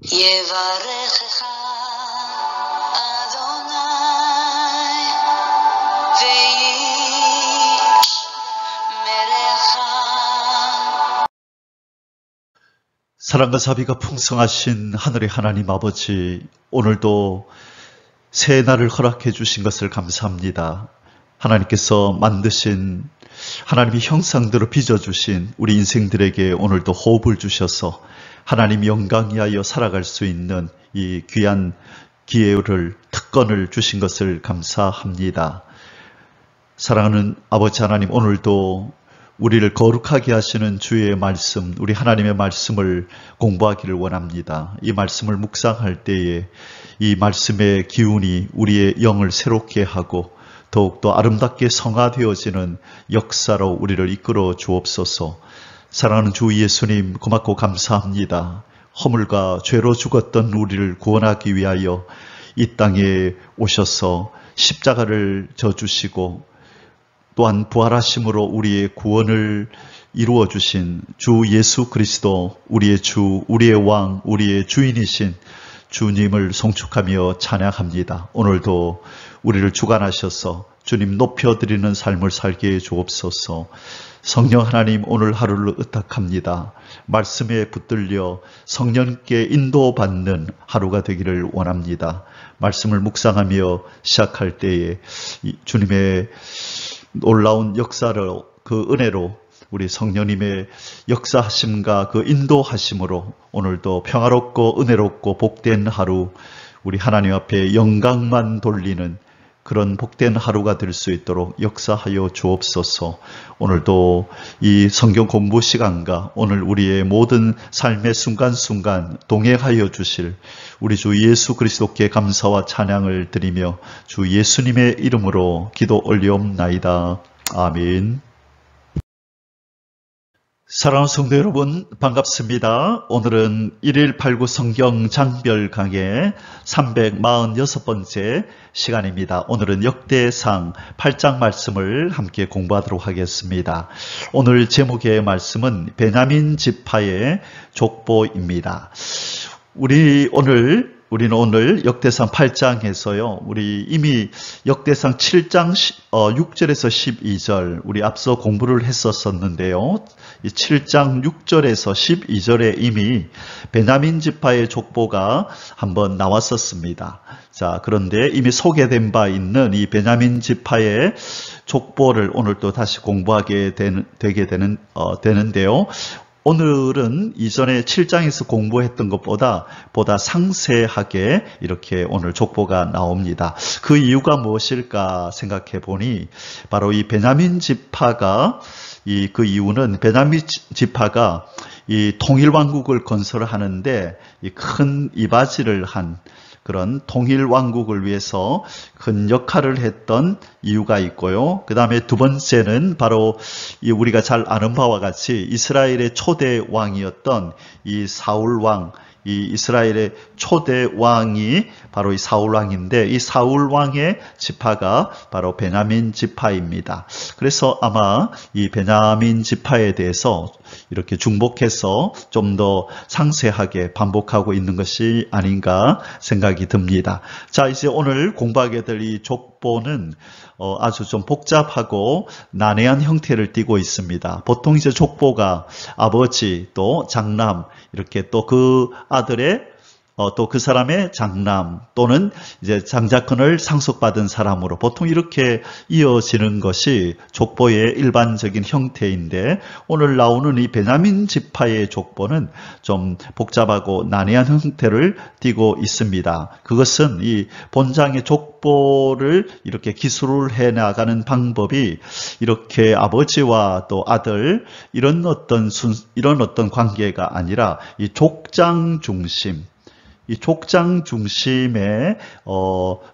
יברכך אדוני וישמרך. 사랑과 자비가 풍성하신 하늘의 하나님 아버지, 오늘도 새 날을 허락해 주신 것을 감사합니다. 하나님께서 만드신 하나님의 형상대로 빚어주신 우리 인생들에게 오늘도 호흡을 주셔서 하나님 영광이하여 살아갈 수 있는 이 귀한 기회를, 특권을 주신 것을 감사합니다. 사랑하는 아버지 하나님, 오늘도 우리를 거룩하게 하시는 주의 말씀, 우리 하나님의 말씀을 공부하기를 원합니다. 이 말씀을 묵상할 때에 이 말씀의 기운이 우리의 영을 새롭게 하고 더욱더 아름답게 성화되어지는 역사로 우리를 이끌어 주옵소서. 사랑하는 주 예수님, 고맙고 감사합니다. 허물과 죄로 죽었던 우리를 구원하기 위하여 이 땅에 오셔서 십자가를 져주시고 또한 부활하심으로 우리의 구원을 이루어 주신 주 예수 그리스도, 우리의 주, 우리의 왕, 우리의 주인이신 주님을 송축하며 찬양합니다. 오늘도 우리를 주관하셔서 주님 높여드리는 삶을 살게 해 주옵소서. 성령 하나님, 오늘 하루를 의탁합니다. 말씀에 붙들려 성령께 인도받는 하루가 되기를 원합니다. 말씀을 묵상하며 시작할 때에 주님의 놀라운 역사로, 그 은혜로, 우리 성령님의 역사하심과 그 인도하심으로 오늘도 평화롭고 은혜롭고 복된 하루, 우리 하나님 앞에 영광만 돌리는 그런 복된 하루가 될 수 있도록 역사하여 주옵소서. 오늘도 이 성경 공부 시간과 오늘 우리의 모든 삶의 순간순간 동행하여 주실 우리 주 예수 그리스도께 감사와 찬양을 드리며 주 예수님의 이름으로 기도 올리옵나이다. 아멘. 사랑하는 성도 여러분, 반갑습니다. 오늘은 1.19 성경 장별 강의 346번째 시간입니다. 오늘은 역대상 8장 말씀을 함께 공부하도록 하겠습니다. 오늘 제목의 말씀은 베냐민 지파의 족보입니다. 우리는 오늘 역대상 8장에서요, 우리 이미 역대상 7장 6절에서 12절, 우리 앞서 공부를 했었는데요. 이 7장 6절에서 12절에 이미 베냐민 지파의 족보가 한번 나왔었습니다. 자, 그런데 이미 소개된 바 있는 이 베냐민 지파의 족보를 오늘 또 다시 공부하게 되는데요. 오늘은 이전에 7장에서 공부했던 것보다 상세하게 이렇게 오늘 족보가 나옵니다. 그 이유가 무엇일까 생각해 보니 바로 이 베냐민 지파가 그 이유는 베냐민 지파가 이 통일왕국을 건설하는데 큰 이바지를 한 그런 통일왕국을 위해서 큰 역할을 했던 이유가 있고요. 그 다음에 두 번째는 바로 우리가 잘 아는 바와 같이 이스라엘의 초대 왕이었던 이 사울왕, 이 이스라엘의 초대 왕이 바로 이 사울왕인데 이 사울왕의 지파가 바로 베냐민 지파입니다. 그래서 아마 이 베냐민 지파에 대해서 이렇게 중복해서 좀 더 상세하게 반복하고 있는 것이 아닌가 생각이 듭니다. 자, 이제 오늘 공부하게 될 이 족보는 아주 좀 복잡하고 난해한 형태를 띠고 있습니다. 보통 이제 족보가 아버지 또 장남 이렇게 또 그 아들의 또 그 사람의 장남 또는 이제 장자권을 상속받은 사람으로 보통 이렇게 이어지는 것이 족보의 일반적인 형태인데 오늘 나오는 이 베냐민 지파의 족보는 좀 복잡하고 난해한 형태를 띠고 있습니다. 그것은 이 본장의 족보를 이렇게 기술을 해 나가는 방법이 이렇게 아버지와 또 아들 이런 어떤 관계가 아니라 이 족장 중심, 이 족장 중심의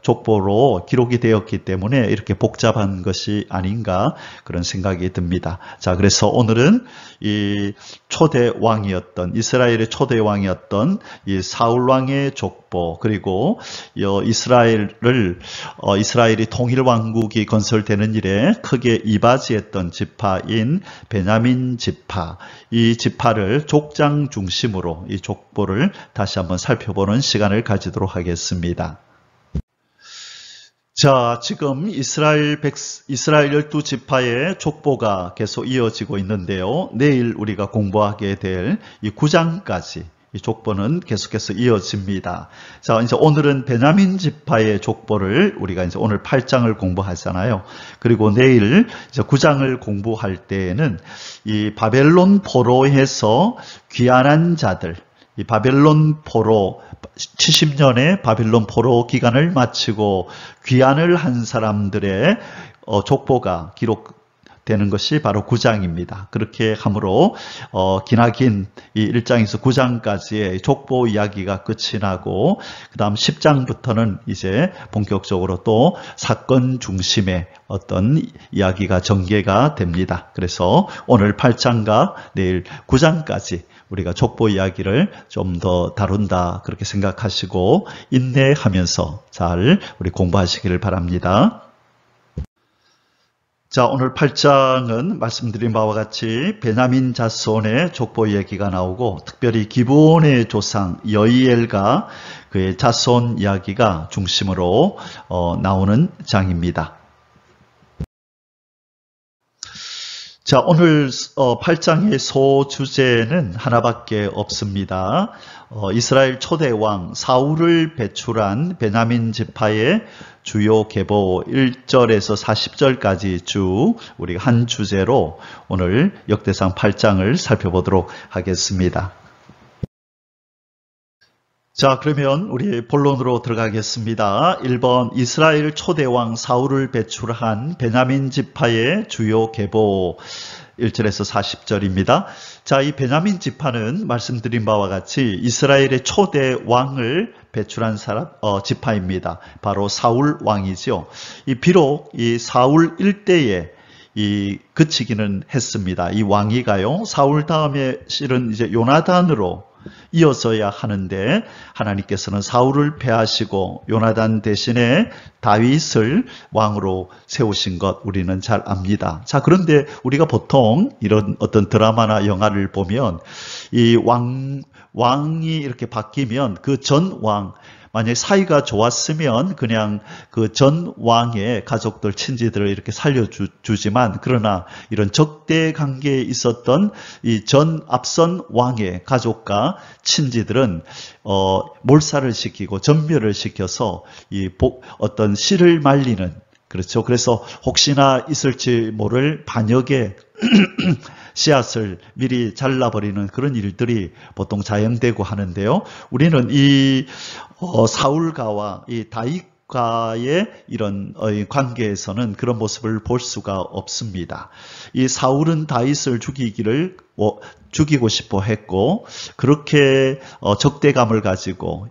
족보로 기록이 되었기 때문에 이렇게 복잡한 것이 아닌가 그런 생각이 듭니다. 자, 그래서 오늘은 이 초대 왕이었던 이스라엘의 초대 왕이었던 이 사울 왕의 족보 그리고 이스라엘이 통일 왕국이 건설되는 일에 크게 이바지했던 지파인 베냐민 지파 이 지파를 족장 중심으로 이 족보를 다시 한번 살펴보는 시간을 가지도록 하겠습니다. 자, 지금 이스라엘 12지파의 족보가 계속 이어지고 있는데요. 내일 우리가 공부하게 될 이 9장까지 이 족보는 계속해서 이어집니다. 자, 이제 오늘은 베냐민 지파의 족보를 우리가 이제 오늘 8장을 공부하잖아요. 그리고 내일 이제 9장을 공부할 때에는 이 바벨론 포로에서 귀환한 자들, 이 바벨론 포로 70년의 바벨론 포로 기간을 마치고 귀환을 한 사람들의 족보가 기록되는 것이 바로 9장입니다. 그렇게 함으로 기나긴 이 1장에서 9장까지의 족보 이야기가 끝이 나고 그 다음 10장부터는 이제 본격적으로 또 사건 중심의 어떤 이야기가 전개가 됩니다. 그래서 오늘 8장과 내일 9장까지 우리가 족보 이야기를 좀 더 다룬다 그렇게 생각하시고 인내하면서 잘 우리 공부하시기를 바랍니다. 자, 오늘 8장은 말씀드린 바와 같이 베냐민 자손의 족보 이야기가 나오고 특별히 기브온의 조상 여이엘과 그의 자손 이야기가 중심으로 나오는 장입니다. 자, 오늘 8장의 소주제는 하나밖에 없습니다. 이스라엘 초대왕 사울을 배출한 베냐민 지파의 주요 계보 1절에서 40절까지 쭉 우리가 한 주제로 오늘 역대상 8장을 살펴보도록 하겠습니다. 자, 그러면 우리 본론으로 들어가겠습니다. 1번 이스라엘 초대왕 사울을 배출한 베냐민 지파의 주요 계보 1절에서 40절입니다. 자, 이 베냐민 지파는 말씀드린 바와 같이 이스라엘의 초대 왕을 배출한 지파입니다. 바로 사울 왕이죠. 비록 이 사울 일대에 그치기는 했습니다. 이 왕위가요. 사울 다음에 실은 이제 요나단으로 이어서야 하는데 하나님께서는 사울을 패하시고 요나단 대신에 다윗을 왕으로 세우신 것 우리는 잘 압니다. 자, 그런데 우리가 보통 이런 어떤 드라마나 영화를 보면 이 왕이 이렇게 바뀌면 그 전 왕 만약에 사이가 좋았으면 그냥 그 전 왕의 가족들, 친지들을 이렇게 살려주지만 그러나 이런 적대 관계에 있었던 이 앞선 왕의 가족과 친지들은 몰살을 시키고 전멸을 시켜서 어떤 씨를 말리는 그렇죠. 그래서 혹시나 있을지 모를 반역의 씨앗을 미리 잘라버리는 그런 일들이 보통 자행되고 하는데요. 우리는 이 사울가와 이 다윗과의 이런 관계에서는 그런 모습을 볼 수가 없습니다. 이 사울은 다윗을 죽이고 싶어 했고 그렇게 적대감을 가지고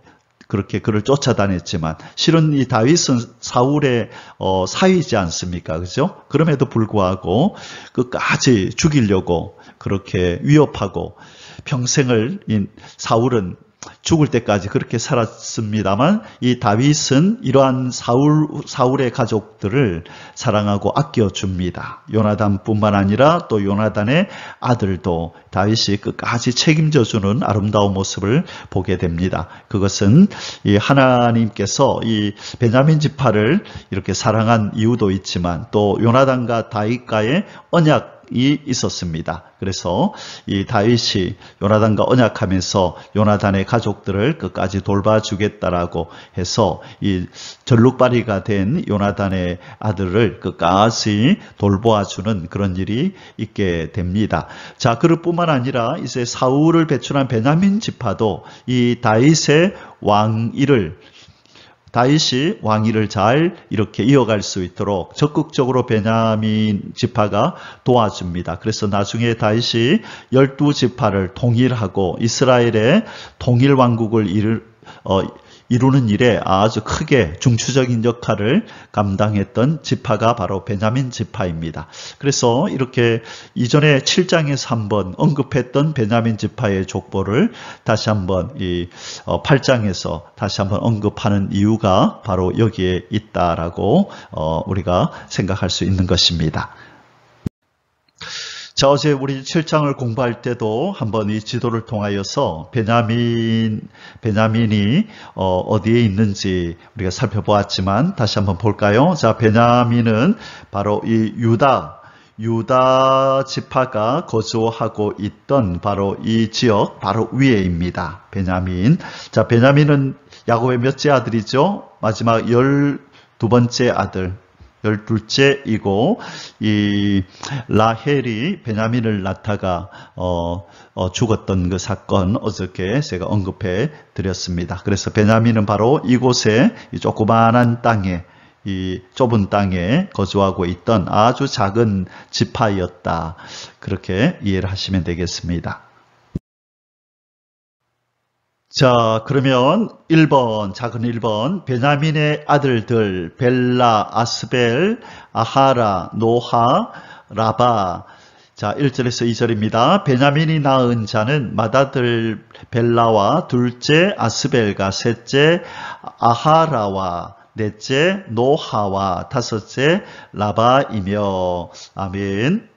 그렇게 그를 쫓아다녔지만 실은 이 다윗은 사울의 사위지 않습니까? 그죠? 그럼에도 불구하고 끝까지 죽이려고 그렇게 위협하고 평생을 사울은 죽을 때까지 그렇게 살았습니다만 이 다윗은 이러한 사울의 가족들을 사랑하고 아껴줍니다. 요나단뿐만 아니라 또 요나단의 아들도 다윗이 끝까지 책임져주는 아름다운 모습을 보게 됩니다. 그것은 이 하나님께서 이 베냐민 지파를 이렇게 사랑한 이유도 있지만 또 요나단과 다윗과의 언약이 있었습니다. 그래서 이 다윗이 요나단과 언약하면서 요나단의 가족들을 끝까지 돌봐주겠다라고 해서 이 전룩발이가 된 요나단의 아들을 끝까지 돌보아주는 그런 일이 있게 됩니다. 자, 그뿐만 아니라 이제 사울을 배출한 베냐민 지파도 이 다윗의 다윗이 왕위를 잘 이렇게 이어갈 수 있도록 적극적으로 베냐민 지파가 도와줍니다. 그래서 나중에 다윗이 12지파를 통일하고 이스라엘의 통일 왕국을 이루는 일에 아주 크게 중추적인 역할을 감당했던 지파가 바로 베냐민 지파입니다. 그래서 이렇게 이전에 7장에서 한번 언급했던 베냐민 지파의 족보를 다시 한번 이 8장에서 다시 한번 언급하는 이유가 바로 여기에 있다라고 우리가 생각할 수 있는 것입니다. 자, 어제 우리 7장을 공부할 때도 한번 이 지도를 통하여서 베냐민이 어디에 있는지 우리가 살펴보았지만 다시 한번 볼까요? 자, 베냐민은 바로 이 유다 지파가 거주하고 있던 바로 이 지역 바로 위에입니다. 베냐민. 자, 베냐민은 야곱의 몇째 아들이죠? 마지막 12번째 아들. 12째이고 이 라헬이 베냐민을 낳다가 죽었던 그 사건 어저께 제가 언급해 드렸습니다. 그래서 베냐민은 바로 이곳에 이 조그마한 땅에 이 좁은 땅에 거주하고 있던 아주 작은 지파였다. 그렇게 이해를 하시면 되겠습니다. 자, 그러면 1번, 작은 1번. 베냐민의 아들들, 벨라, 아스벨, 아하라, 노하, 라바. 자, 1절에서 2절입니다. 베냐민이 낳은 자는 맏아들 벨라와 둘째 아스벨과 셋째 아하라와 넷째 노하와 다섯째 라바이며. 아멘.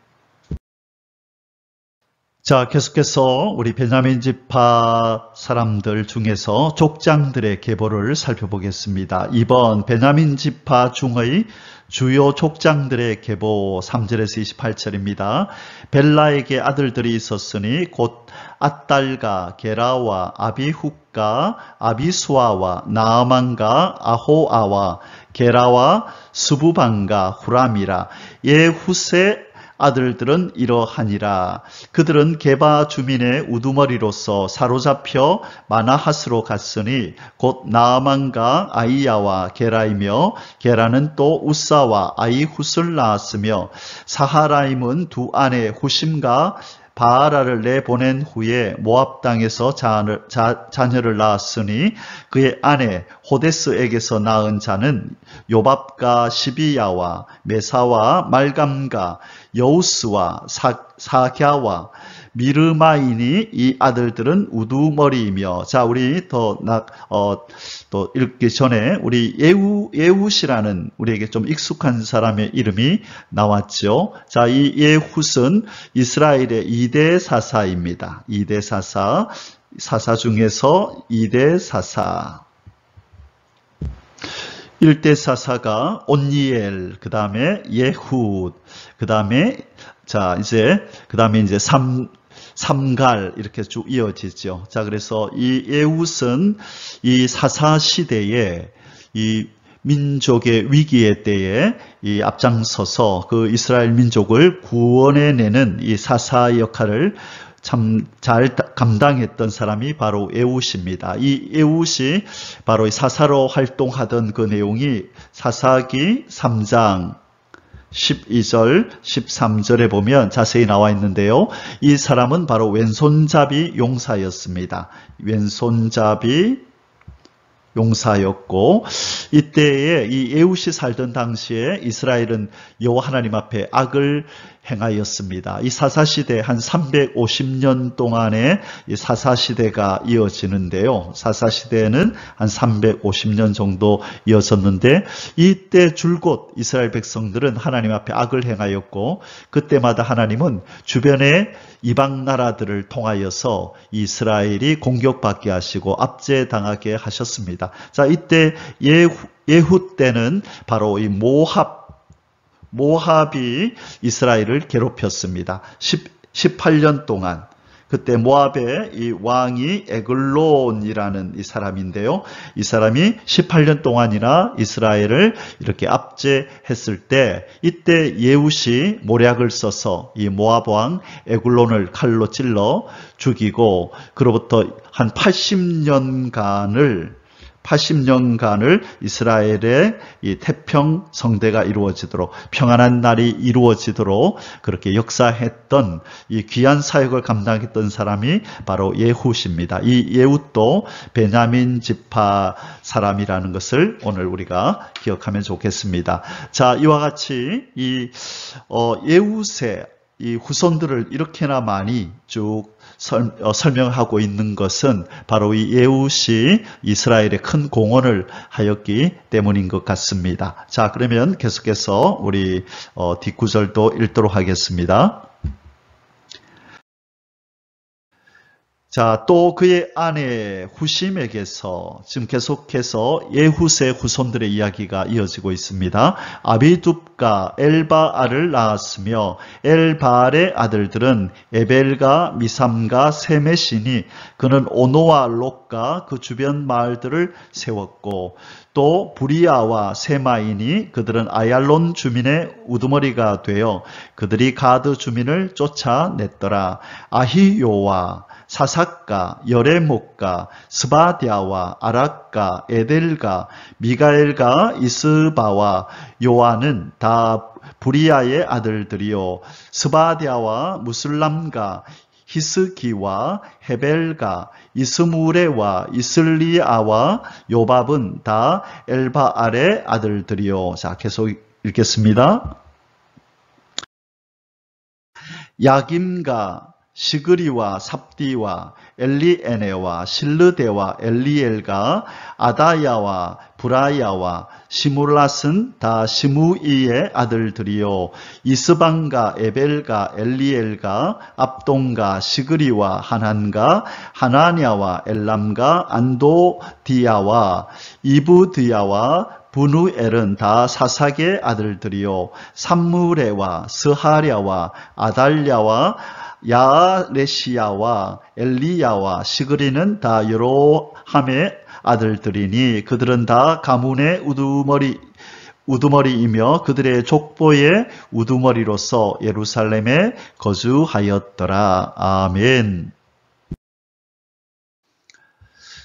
자, 계속해서 우리 베냐민 지파 사람들 중에서 족장들의 계보를 살펴보겠습니다. 2번 베냐민 지파 중의 주요 족장들의 계보 3절에서 28절입니다. 벨라에게 아들들이 있었으니 곧 앗달과 게라와 아비훗과 아비수아와 나아만과 아호아와 게라와 수부반과 후람이라. 예훗의 아들들은 이러하니라. 그들은 게바 주민의 우두머리로서 사로잡혀 마나핫으로 갔으니 곧 나아만과 아이야와 게라이며 게라는 또 우사와 아이훗을 낳았으며 사하라임은 두 아내 후심과 바하라를 내보낸 후에 모압 땅에서 자녀를 낳았으니 그의 아내 호데스에게서 낳은 자는 요밥과 시비야와 메사와 말감과 여우스와 사갸와 미르마이니. 이 아들들은 우두머리이며. 자, 우리 또 읽기 전에 우리 예훗이라는 우리에게 좀 익숙한 사람의 이름이 나왔죠. 자, 이 예훗은 이스라엘의 2대 사사입니다. 2대 사사 중에서 2대 사사. 1대 사사가 온니엘, 그 다음에 예훗, 그 다음에 이제 삼갈 이렇게 쭉 이어지죠. 자, 그래서 이 예훗은 이 사사 시대에 이 민족의 위기의 때에 이 앞장서서 그 이스라엘 민족을 구원해내는 이 사사 역할을 참 잘 감당했던 사람이 바로 예훗입니다. 이 예훗이 바로 사사로 활동하던 그 내용이 사사기 3장 12절, 13절에 보면 자세히 나와 있는데요. 이 사람은 바로 왼손잡이 용사였습니다. 왼손잡이 용사였고, 이때에 이 예훗이 살던 당시에 이스라엘은 여호와 하나님 앞에 악을 행하였습니다. 이 사사시대 한 350년 동안의 이 사사시대가 이어지는데요. 사사시대는 한 350년 정도 이어졌는데, 이때 줄곧 이스라엘 백성들은 하나님 앞에 악을 행하였고, 그때마다 하나님은 주변의 이방 나라들을 통하여서 이스라엘이 공격받게 하시고 압제당하게 하셨습니다. 자, 이때 예훗 때는 바로 이 모압이 이스라엘을 괴롭혔습니다. 18년 동안. 그때 모압의 이 왕이 에글론이라는 이 사람인데요. 이 사람이 18년 동안이나 이스라엘을 이렇게 압제했을 때, 이때 예훗이 모략을 써서 이 모압 왕 에글론을 칼로 찔러 죽이고, 그로부터 한 80년간을 80년간을 이스라엘의 이 태평 성대가 이루어지도록 평안한 날이 이루어지도록 그렇게 역사했던 이 귀한 사역을 감당했던 사람이 바로 예훗입니다. 이 예훗도 베냐민 지파 사람이라는 것을 오늘 우리가 기억하면 좋겠습니다. 자, 이와 같이 이 예훗의 이 후손들을 이렇게나 많이 쭉 설명하고 있는 것은 바로 이 예훗이 이스라엘에 큰 공헌을 하였기 때문인 것 같습니다. 자, 그러면 계속해서 우리 뒷구절도 읽도록 하겠습니다. 자, 또 그의 아내 후심에게서 지금 계속해서 예훗의 후손들의 이야기가 이어지고 있습니다. 아비둡과 엘바알을 낳았으며 엘바알의 아들들은 에벨과 미삼과 세메시니 그는 오노와 롯과 그 주변 마을들을 세웠고 또 부리아와 세마이니 그들은 아얄론 주민의 우두머리가 되어 그들이 가드 주민을 쫓아냈더라. 아히요와 사삭가, 여레목가, 스바디아와 아락가, 에델가, 미가엘가, 이스바와 요아는 다 부리아의 아들들이요. 스바디아와 무슬람가, 히스기와 헤벨가, 이스무레와 이슬리아와 요밥은 다 엘바알의 아들들이요. 자, 계속 읽겠습니다. 야김과 시그리와 삽디와 엘리에네와 실르데와 엘리엘과 아다야와 브라야와 시물랏은 다 시무이의 아들들이요. 이스방과 에벨과 엘리엘과 압동과 시그리와 하난과 하나냐와 엘람과 안도디야와 이브드야와 분우엘은 다 사삭의 아들들이요. 삼무레와 스하랴와 아달랴와 야레시야와 엘리야와 시그리는 다 여로함의 아들들이니 그들은 다 가문의 우두머리이며 그들의 족보의 우두머리로서 예루살렘에 거주하였더라. 아멘.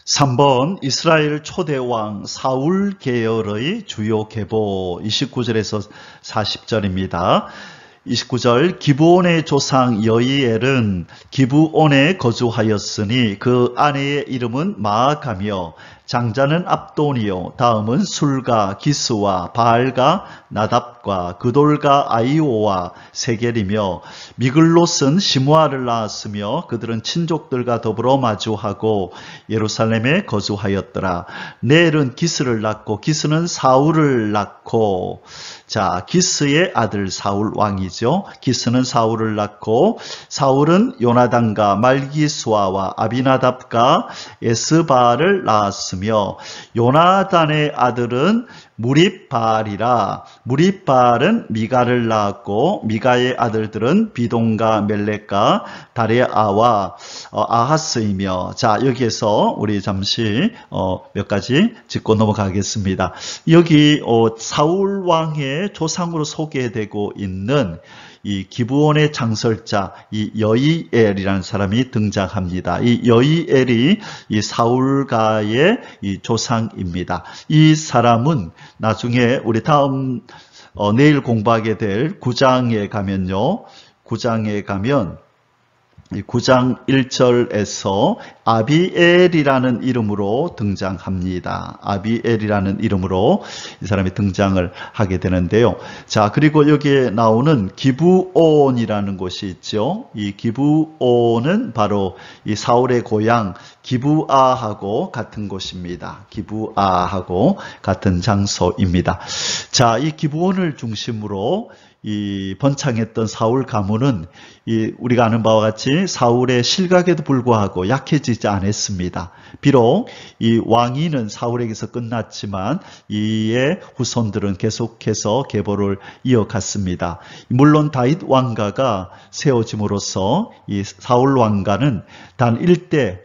3번 이스라엘 초대왕 사울 계열의 주요 계보 29절에서 40절입니다. 29절 기브온의 조상 여이엘은 기브온에 거주하였으니 그 아내의 이름은 마아가며 장자는 압돈이요 다음은 술과 기스와 바알과 나답과 그돌과 아이오와 세겔이며 미글롯은 시므아를 낳았으며 그들은 친족들과 더불어 마주하고 예루살렘에 거주하였더라. 넬은 기스를 낳고 기스는 사울을 낳고 자 기스의 아들 사울 왕이죠. 기스는 사울을 낳고 사울은 요나단과 말기수아와 아비나답과 에스바알을 낳았으며 요나단의 아들은 무립바알이라. 무립바알은 미가를 낳았고 미가의 아들들은 비동과 멜렉과 다레아와 아하스이며 자 여기에서 우리 잠시 몇 가지 짚고 넘어가겠습니다. 여기 사울 왕의 조상으로 소개되고 있는 이 기브온의 장설자 이 여이엘이라는 사람이 등장합니다. 이 여이엘이 이 사울가의 이 조상입니다. 이 사람은 나중에 우리 다음 내일 공부하게 될 9장에 가면요. 9장에 가면 이 9장 1절에서 아비엘이라는 이름으로 등장합니다. 아비엘이라는 이름으로 이 사람이 등장을 하게 되는데요. 자, 그리고 여기에 나오는 기브온이라는 곳이 있죠. 이 기브온은 바로 이 사울의 고향 기브아하고 같은 곳입니다. 기브아하고 같은 장소입니다. 자, 이 기브온을 중심으로 이 번창했던 사울 가문은 우리가 아는 바와 같이 사울의 실각에도 불구하고 약해지지 않았습니다. 비록 이 왕위는 사울에게서 끝났지만 이의 후손들은 계속해서 계보를 이어갔습니다. 물론 다윗 왕가가 세워짐으로써 이 사울 왕가는 단 일대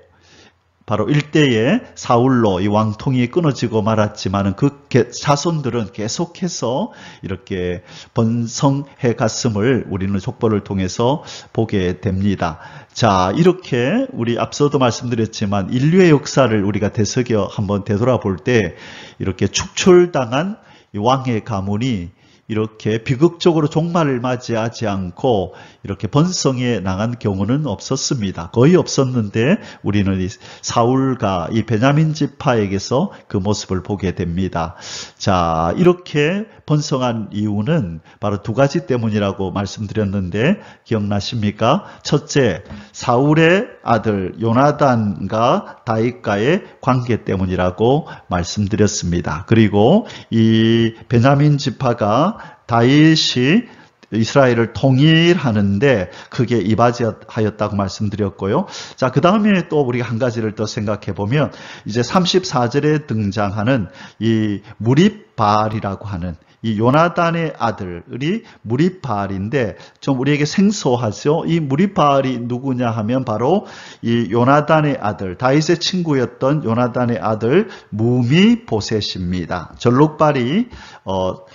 바로 일대에 사울로 이 왕통이 끊어지고 말았지만은 그 자손들은 계속해서 이렇게 번성해 갔음을 우리는 족보를 통해서 보게 됩니다. 자, 이렇게 우리 앞서도 말씀드렸지만 인류의 역사를 우리가 되새겨 한번 되돌아볼 때 이렇게 축출당한 이 왕의 가문이 이렇게 비극적으로 종말을 맞이하지 않고 이렇게 번성해 나간 경우는 없었습니다. 거의 없었는데 우리는 이 사울과 이 베냐민 지파에게서 그 모습을 보게 됩니다. 자, 이렇게 번성한 이유는 바로 두 가지 때문이라고 말씀드렸는데 기억나십니까? 첫째, 사울의 아들 요나단과 다윗과의 관계 때문이라고 말씀드렸습니다. 그리고 이 베냐민 지파가 다윗이 이스라엘을 통일하는데 크게 이바지하였다고 말씀드렸고요. 자, 그 다음에 또 우리가 한 가지를 더 생각해 보면 이제 34절에 등장하는 이 무립바알이라고 하는 이 요나단의 아들이 무립바알인데 좀 우리에게 생소하죠. 이 무립바알이 누구냐 하면 바로 이 요나단의 아들, 다윗의 친구였던 요나단의 아들 무미보셋입니다.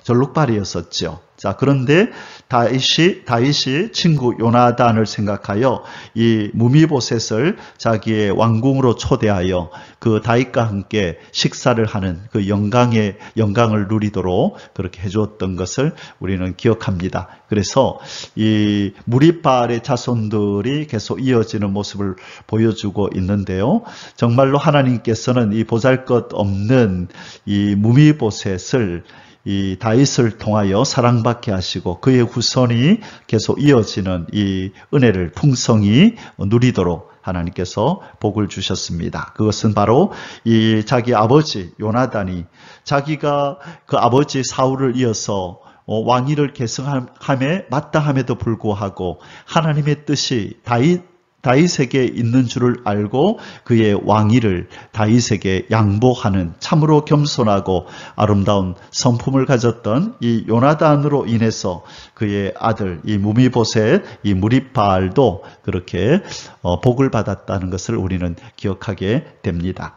전록발이었었죠. 자, 그런데 다윗이 친구 요나단을 생각하여 이 무미보셋을 자기의 왕궁으로 초대하여 그 다윗과 함께 식사를 하는 그 영광을 누리도록 그렇게 해주었던 것을 우리는 기억합니다. 그래서 이 무립바알의 자손들이 계속 이어지는 모습을 보여주고 있는데요. 정말로 하나님께서는 이 보잘것없는 이 무미보셋을 이 다윗을 통하여 사랑받게 하시고 그의 후손이 계속 이어지는 이 은혜를 풍성히 누리도록 하나님께서 복을 주셨습니다. 그것은 바로 이 자기 아버지 요나단이 자기가 그 아버지 사울을 이어서 왕위를 계승함에 마땅함에도 불구하고 하나님의 뜻이 다윗에게 있는 줄을 알고 그의 왕위를 다윗에게 양보하는 참으로 겸손하고 아름다운 성품을 가졌던 이 요나단으로 인해서 그의 아들 이 무미보셋 이 무립바알도 그렇게 복을 받았다는 것을 우리는 기억하게 됩니다.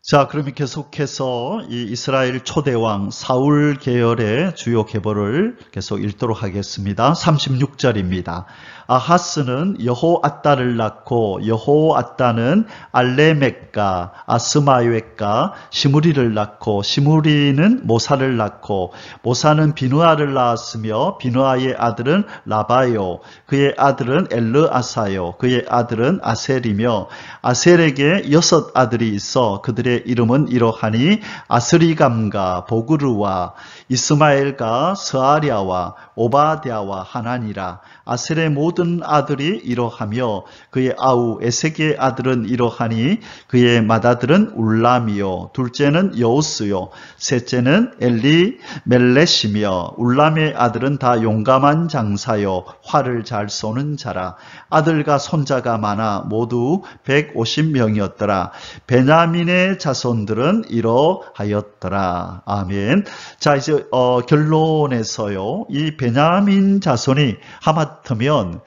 자, 그러면 계속해서 이 이스라엘 초대왕 사울 계열의 주요 계보를 계속 읽도록 하겠습니다. 36절입니다. 아하스는 여호앗다를 낳고 여호앗다는 알레멕과 아스마웻과 시므리를 낳고 시므리는 모사를 낳고 모사는 비느아를 낳았으며 비느아의 아들은 라바요 그의 아들은 엘르아사요 그의 아들은 아셀이며 아셀에게 6 아들이 있어 그들의 이름은 이러하니 아스리감과 보그르와 이스마엘과 스아랴와 오바댜와 하나니라. 아셀의 모든 아들이 이러하며 그의 아우 에색의 아들은 이러하니 그의 맏아들은 울람이요 둘째는 여우스요 셋째는 엘리멜렛이며 울람의 아들은 다 용감한 장사요 활을 잘 쏘는 자라. 아들과 손자가 많아 모두 150명이었더라. 베냐민의 자손들은 이러하였더라. 아멘. 자, 이제 결론에서요. 이 베냐민 자손이 하마터면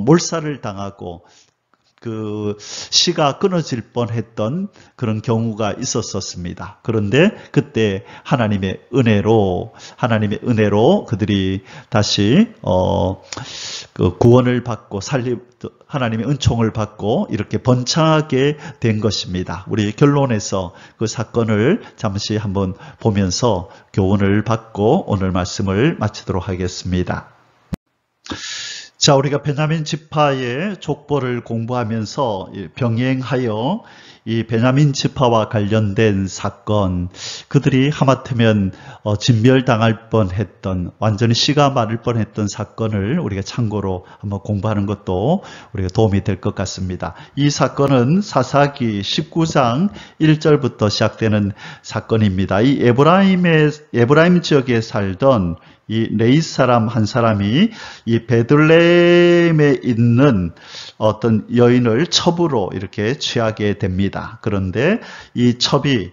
몰살을 당하고 그 씨가 끊어질 뻔했던 그런 경우가 있었습니다. 그런데 그때 하나님의 은혜로 그들이 다시 그 구원을 받고 하나님의 은총을 받고 이렇게 번창하게 된 것입니다. 우리 결론에서 그 사건을 잠시 한번 보면서 교훈을 받고 오늘 말씀을 마치도록 하겠습니다. 자, 우리가 베냐민 지파의 족보를 공부하면서 병행하여 이 베냐민 지파와 관련된 사건, 그들이 하마터면 진멸당할 뻔했던, 완전히 씨가 마를 뻔했던 사건을 우리가 참고로 한번 공부하는 것도 우리가 도움이 될 것 같습니다. 이 사건은 사사기 19장 1절부터 시작되는 사건입니다. 이 에브라임 지역에 살던 이 레이 사람 한 사람이 이 베들레헴에 있는 어떤 여인을 첩으로 이렇게 취하게 됩니다. 그런데 이 첩이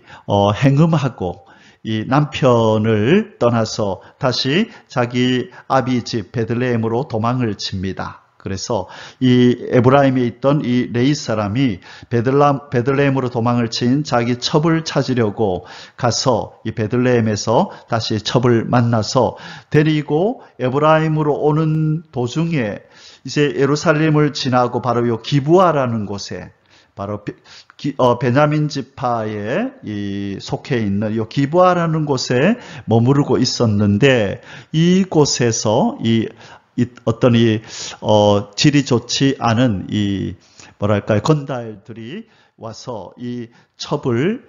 행음하고 이 남편을 떠나서 다시 자기 아비 집 베들레헴으로 도망을 칩니다. 그래서 이 에브라임에 있던 이 레위 사람이 베들레헴으로 도망을 친 자기 첩을 찾으려고 가서 이 베들레헴에서 다시 첩을 만나서 데리고 에브라임으로 오는 도중에 이제 예루살렘을 지나고 바로 요 기브아라는 곳에 바로 베냐민 지파에 속해 있는 이 기브아라는 곳에 머무르고 있었는데 이곳에서 어떤 질이 좋지 않은 뭐랄까요 건달들이 와서 이 첩을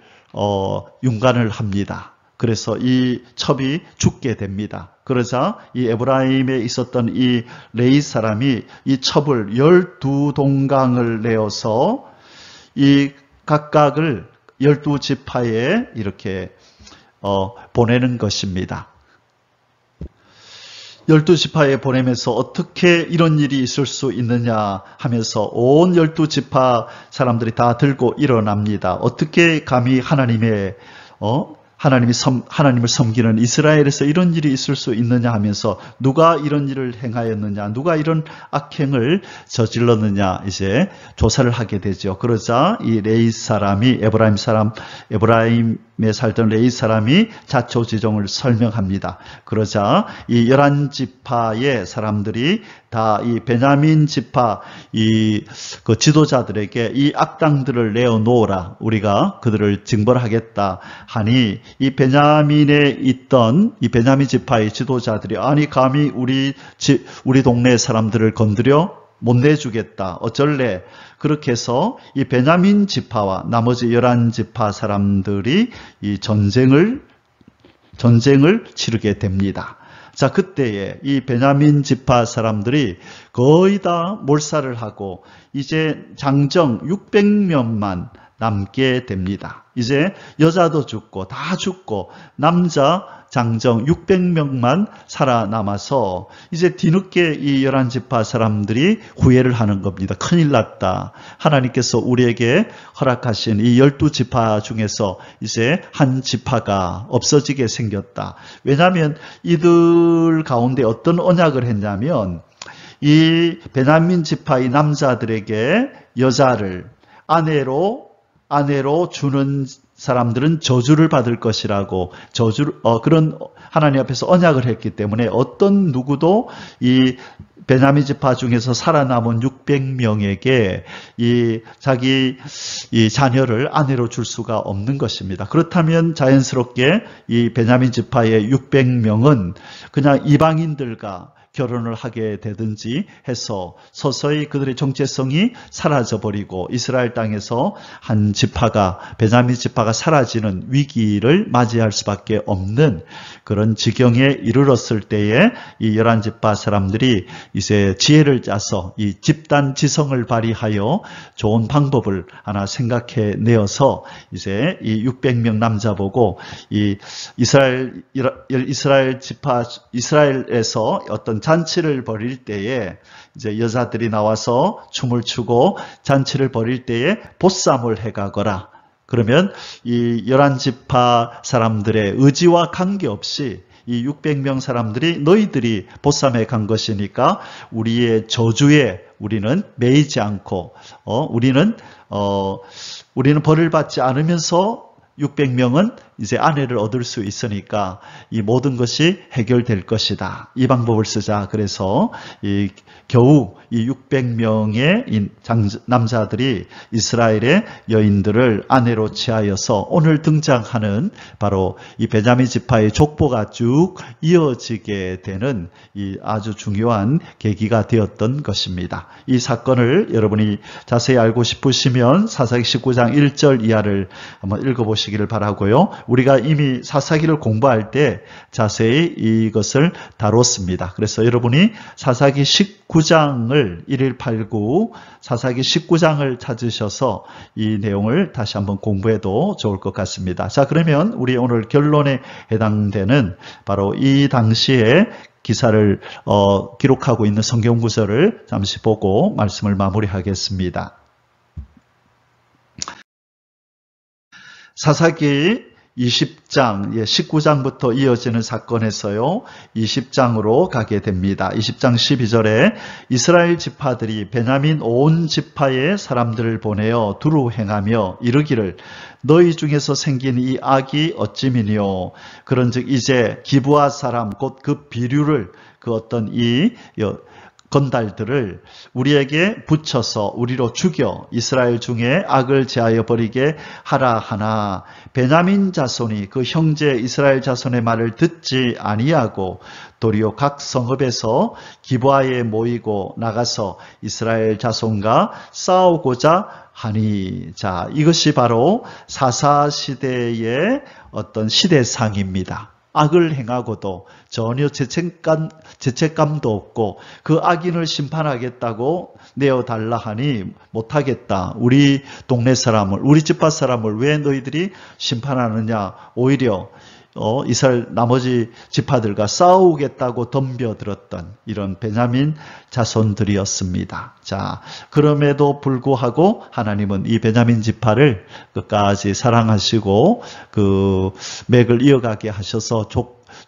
윤관을 합니다. 그래서 이 첩이 죽게 됩니다. 그러자 이 에브라임에 있었던 이 레위 사람이 이 첩을 12동강을 내어서 이 각각을 12지파에 이렇게 보내는 것입니다. 12지파에 보내면서 어떻게 이런 일이 있을 수 있느냐 하면서 온 12지파 사람들이 다 들고 일어납니다. 어떻게 감히 하나님을 섬기는 이스라엘에서 이런 일이 있을 수 있느냐 하면서 누가 이런 일을 행하였느냐, 누가 이런 악행을 저질렀느냐 이제 조사를 하게 되죠. 그러자 이 레위 사람이 에브라임에 살던 레위 사람이 자초지종을 설명합니다. 그러자 이 11지파의 사람들이 다 이 베냐민 지파 그 지도자들에게 이 악당들을 내어놓으라, 우리가 그들을 징벌하겠다 하니 이 베냐민에 있던 이 베냐민 지파의 지도자들이 아니 감히 우리 동네 사람들을 건드려 못 내주겠다, 어쩔래. 그렇게 해서 이 베냐민 지파와 나머지 11지파 사람들이 이 전쟁을 치르게 됩니다. 자, 그때에 이 베냐민 지파 사람들이 거의 다 몰살을 하고 이제 장정 600명만 남게 됩니다. 이제 여자도 죽고 다 죽고 남자 장정 600명만 살아남아서 이제 뒤늦게 이 11지파 사람들이 후회를 하는 겁니다. 큰일 났다. 하나님께서 우리에게 허락하신 이 12지파 중에서 이제 한 지파가 없어지게 생겼다. 왜냐하면 이들 가운데 어떤 언약을 했냐면 이 베냐민 지파의 남자들에게 여자를 아내로 주는 사람들은 저주를 받을 것이라고 그런 하나님 앞에서 언약을 했기 때문에 어떤 누구도 이 베냐민 지파 중에서 살아남은 600명에게 자기 자녀를 아내로 줄 수가 없는 것입니다. 그렇다면 자연스럽게 이 베냐민 지파의 600명은 그냥 이방인들과 결혼을 하게 되든지 해서 서서히 그들의 정체성이 사라져버리고 이스라엘 땅에서 한 지파가, 베냐민 지파가 사라지는 위기를 맞이할 수밖에 없는 그런 지경에 이르렀을 때에 이 11지파 사람들이 이제 지혜를 짜서 이 집단 지성을 발휘하여 좋은 방법을 하나 생각해 내어서 이제 이 600명 남자 보고 이 이스라엘에서 어떤 잔치를 벌일 때에 이제 여자들이 나와서 춤을 추고 잔치를 벌일 때에 보쌈을 해가거라. 그러면 이 11지파 사람들의 의지와 관계없이 이 600명 사람들이 너희들이 보쌈에 간 것이니까 우리의 저주에 우리는 매이지 않고 우리는 벌을 받지 않으면서 600명은 이제 아내를 얻을 수 있으니까 이 모든 것이 해결될 것이다. 이 방법을 쓰자. 그래서 겨우 이 600명의 남자들이 이스라엘의 여인들을 아내로 취하여서 오늘 등장하는 바로 이 베냐민 지파의 족보가 쭉 이어지게 되는 이 아주 중요한 계기가 되었던 것입니다. 이 사건을 여러분이 자세히 알고 싶으시면 사사기 19장 1절 이하를 한번 읽어보시기를 바라고요. 우리가 이미 사사기를 공부할 때 자세히 이것을 다뤘습니다. 그래서 여러분이 사사기 19장을 1일 8구 사사기 19장을 찾으셔서 이 내용을 다시 한번 공부해도 좋을 것 같습니다. 자, 그러면 우리 오늘 결론에 해당되는 바로 이 당시에 기사를 기록하고 있는 성경 구절을 잠시 보고 말씀을 마무리하겠습니다. 사사기 20장, 19장부터 이어지는 사건에서요, 20장으로 가게 됩니다. 20장 12절에 이스라엘 지파들이 베냐민 온 지파의 사람들을 보내어 두루 행하며 이르기를 너희 중에서 생긴 이 악이 어찌미니요. 그런즉 이제 기브아 사람 곧 그 비류를 그 어떤 이 건달들을 우리에게 붙여서 우리로 죽여 이스라엘 중에 악을 제하여 버리게 하라 하나 베냐민 자손이 그 형제 이스라엘 자손의 말을 듣지 아니하고 도리어 각 성읍에서 기브아에 모이고 나가서 이스라엘 자손과 싸우고자 하니. 자, 이것이 바로 사사시대의 어떤 시대상입니다. 악을 행하고도 전혀 죄책감도 없고 그 악인을 심판하겠다고 내어달라 하니 못하겠다. 우리 동네 사람을, 우리 집안 사람을 왜 너희들이 심판하느냐. 오히려 이스라엘 나머지 지파들과 싸우겠다고 덤벼들었던 이런 베냐민 자손들이었습니다. 자, 그럼에도 불구하고 하나님은 이 베냐민 지파를 끝까지 사랑하시고 그 맥을 이어가게 하셔서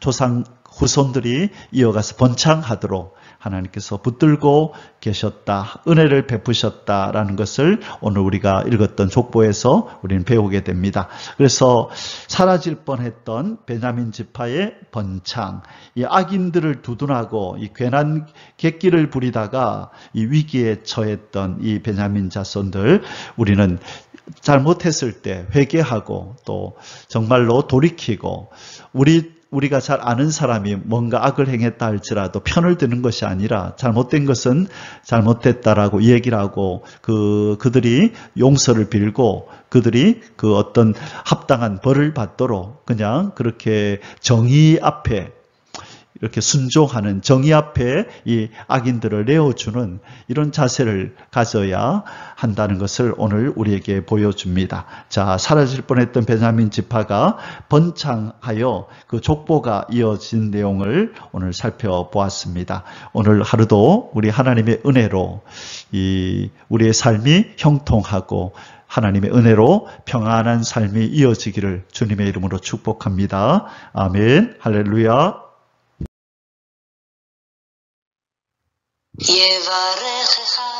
조상 후손들이 이어가서 번창하도록 하나님께서 붙들고 계셨다. 은혜를 베푸셨다라는 것을 오늘 우리가 읽었던 족보에서 우리는 배우게 됩니다. 그래서 사라질 뻔했던 베냐민 지파의 번창, 이 악인들을 두둔하고 이 괜한 객기를 부리다가 이 위기에 처했던 이 베냐민 자손들, 우리는 잘못했을 때 회개하고 또 정말로 돌이키고 우리가 잘 아는 사람이 뭔가 악을 행했다 할지라도 편을 드는 것이 아니라 잘못된 것은 잘못됐다라고 얘기를 하고 그들이 용서를 빌고 그들이 그 어떤 합당한 벌을 받도록 그냥 그렇게 정의 앞에 이렇게 순종하는, 정의 앞에 이 악인들을 내어주는 이런 자세를 가져야 한다는 것을 오늘 우리에게 보여줍니다. 자, 사라질 뻔했던 베냐민 지파가 번창하여 그 족보가 이어진 내용을 오늘 살펴보았습니다. 오늘 하루도 우리 하나님의 은혜로 우리의 삶이 형통하고 하나님의 은혜로 평안한 삶이 이어지기를 주님의 이름으로 축복합니다. 아멘. 할렐루야. יברכך